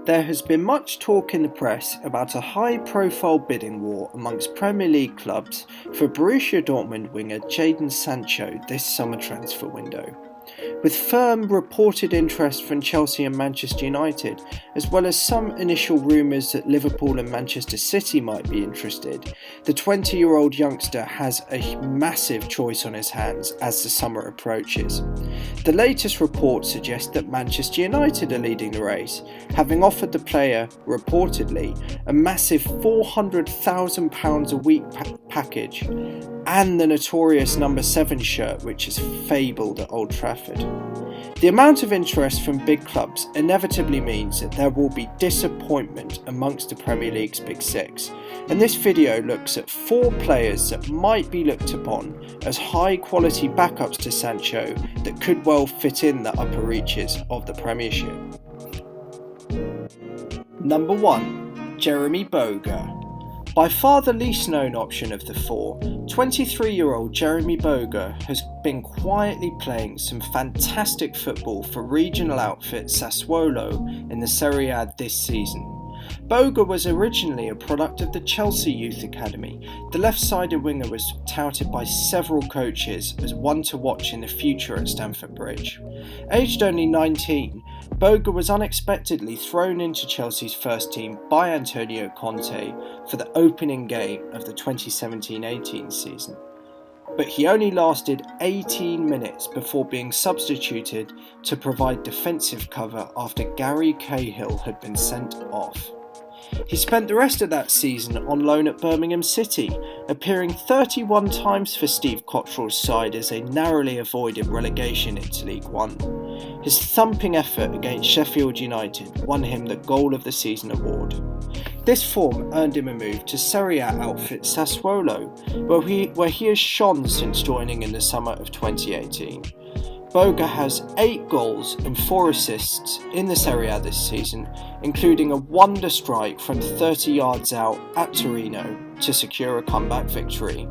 There has been much talk in the press about a high-profile bidding war amongst Premier League clubs for Borussia Dortmund winger Jadon Sancho this summer transfer window. With firm reported interest from Chelsea and Manchester United, as well as some initial rumours that Liverpool and Manchester City might be interested, the 20-year-old youngster has a massive choice on his hands as the summer approaches. The latest reports suggest that Manchester United are leading the race, having offered the player, reportedly, a massive £400,000 a week package, and the notorious number 7 shirt which is fabled at Old Trafford. The amount of interest from big clubs inevitably means that there will be disappointment amongst the Premier League's Big Six, and this video looks at 4 players that might be looked upon as high quality backups to Sancho that could well fit in the upper reaches of the Premiership. Number 1. Jeremy Boga. By far the least known option of the 4, 23-year-old Jeremy Boga has been quietly playing some fantastic football for regional outfit Sassuolo in the Serie A this season. Boga was originally a product of the Chelsea Youth Academy. The left-sided winger was touted by several coaches as one to watch in the future at Stamford Bridge. Aged only 19, Boga was unexpectedly thrown into Chelsea's first team by Antonio Conte for the opening game of the 2017-18 season. But he only lasted 18 minutes before being substituted to provide defensive cover after Gary Cahill had been sent off. He spent the rest of that season on loan at Birmingham City, appearing 31 times for Steve Cottrell's side as they narrowly avoided relegation into League One. His thumping effort against Sheffield United won him the Goal of the Season award. This form earned him a move to Serie A outfit Sassuolo, where he has shone since joining in the summer of 2018. Boga has 8 goals and 4 assists in the Serie A this season, including a wonder strike from 30 yards out at Torino to secure a comeback victory.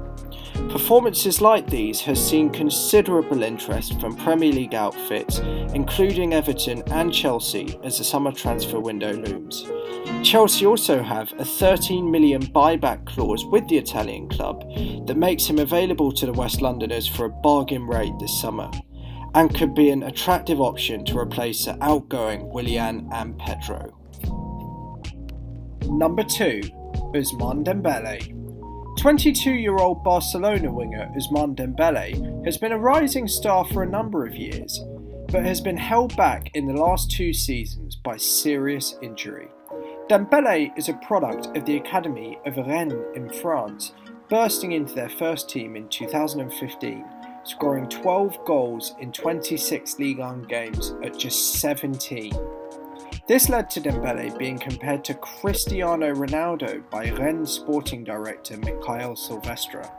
Performances like these has seen considerable interest from Premier League outfits, including Everton and Chelsea, as the summer transfer window looms. Chelsea also have a £13 million buyback clause with the Italian club that makes him available to the West Londoners for a bargain rate this summer, and could be an attractive option to replace the outgoing Willian and Pedro. Number 2. Ousmane Dembele. 22-year-old Barcelona winger Ousmane Dembele has been a rising star for a number of years, but has been held back in the last 2 seasons by serious injury. Dembele is a product of the academy of Rennes in France, bursting into their first team in 2015, scoring 12 goals in 26 Ligue 1 games at just 17. This led to Dembele being compared to Cristiano Ronaldo by Rennes sporting director Michael Silvestre.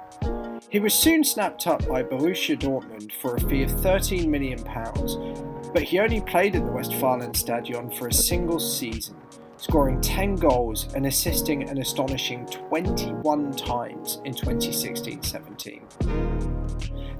He was soon snapped up by Borussia Dortmund for a fee of £13 million, but he only played at the Westfalenstadion for a single season, scoring 10 goals and assisting an astonishing 21 times in 2016-17.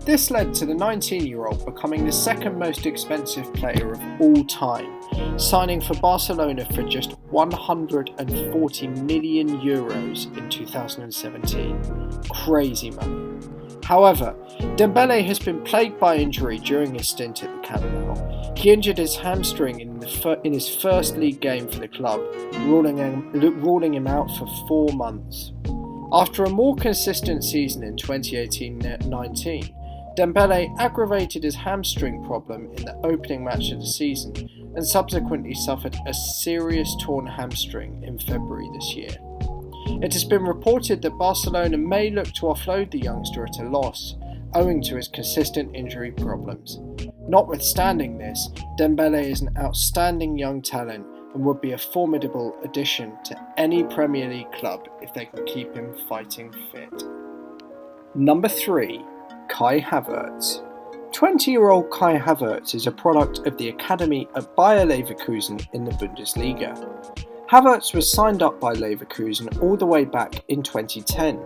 This led to the 19-year-old becoming the second most expensive player of all time, signing for Barcelona for just €140 million in 2017. Crazy money. However, Dembele has been plagued by injury during his stint at the Camp Nou. He injured his hamstring in his first league game for the club, ruling him out for 4 months. After a more consistent season in 2018-19, Dembele aggravated his hamstring problem in the opening match of the season and subsequently suffered a serious torn hamstring in February this year. It has been reported that Barcelona may look to offload the youngster at a loss, owing to his consistent injury problems. Notwithstanding this, Dembele is an outstanding young talent and would be a formidable addition to any Premier League club if they can keep him fighting fit. Number 3. Kai Havertz. 20-year-old Kai Havertz is a product of the academy at Bayer Leverkusen in the Bundesliga. Havertz was signed up by Leverkusen all the way back in 2010,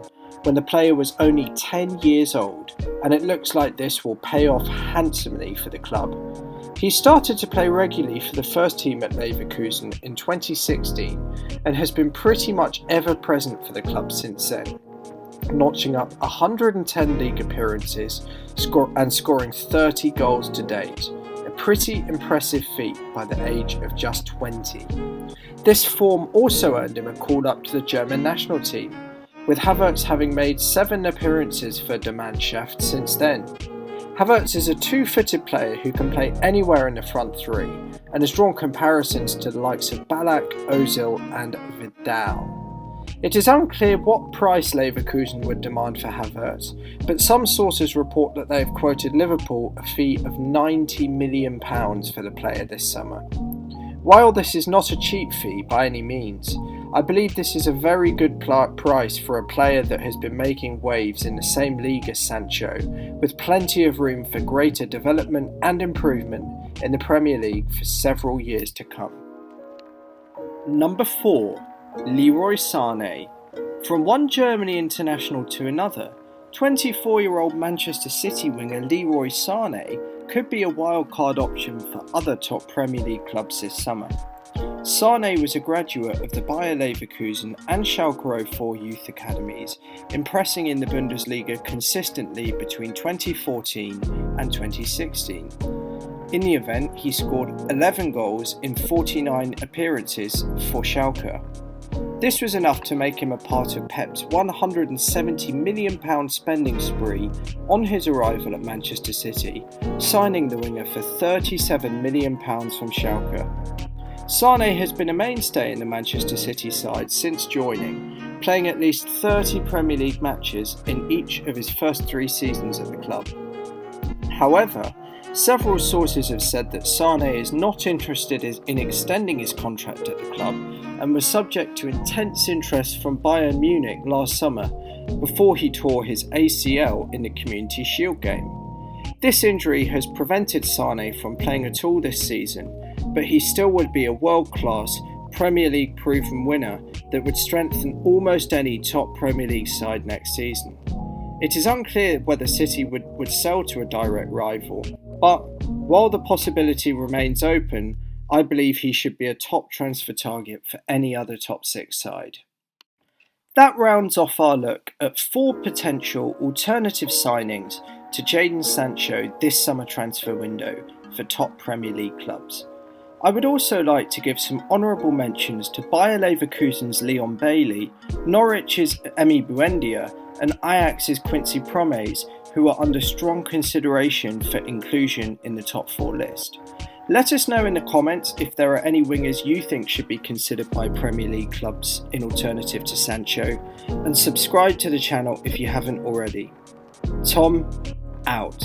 when the player was only 10 years old, and it looks like this will pay off handsomely for the club. He started to play regularly for the first team at Leverkusen in 2016 and has been pretty much ever present for the club since then, notching up 110 league appearances and scoring 30 goals to date, a pretty impressive feat by the age of just 20. This form also earned him a call up to the German national team, with Havertz having made 7 appearances for Die Mannschaft since then. Havertz is a two-footed player who can play anywhere in the front three and has drawn comparisons to the likes of Ballack, Ozil and Vidal. It is unclear what price Leverkusen would demand for Havertz, but some sources report that they have quoted Liverpool a fee of £90 million for the player this summer. While this is not a cheap fee by any means, I believe this is a very good price for a player that has been making waves in the same league as Sancho, with plenty of room for greater development and improvement in the Premier League for several years to come. Number 4. Leroy Sané. From one Germany international to another, 24-year-old Manchester City winger Leroy Sané could be a wildcard option for other top Premier League clubs this summer. Sané was a graduate of the Bayer Leverkusen and Schalke 04 youth academies, impressing in the Bundesliga consistently between 2014 and 2016. In the event, he scored 11 goals in 49 appearances for Schalke. This was enough to make him a part of Pep's £170 million spending spree on his arrival at Manchester City, signing the winger for £37 million from Schalke. Sané has been a mainstay in the Manchester City side since joining, playing at least 30 Premier League matches in each of his first 3 seasons at the club. However, several sources have said that Sané is not interested in extending his contract at the club and was subject to intense interest from Bayern Munich last summer before he tore his ACL in the Community Shield game. This injury has prevented Sané from playing at all this season, but he still would be a world-class Premier League proven winner that would strengthen almost any top Premier League side next season. It is unclear whether City would sell to a direct rival, but while the possibility remains open, I believe he should be a top transfer target for any other top 6 side. That rounds off our look at 4 potential alternative signings to Jadon Sancho this summer transfer window for top Premier League clubs. I would also like to give some honourable mentions to Bayer Leverkusen's Leon Bailey, Norwich's Emi Buendia and Ajax's Quincy Promes, who are under strong consideration for inclusion in the top 4 list. Let us know in the comments if there are any wingers you think should be considered by Premier League clubs in alternative to Sancho, and subscribe to the channel if you haven't already. Tom, out.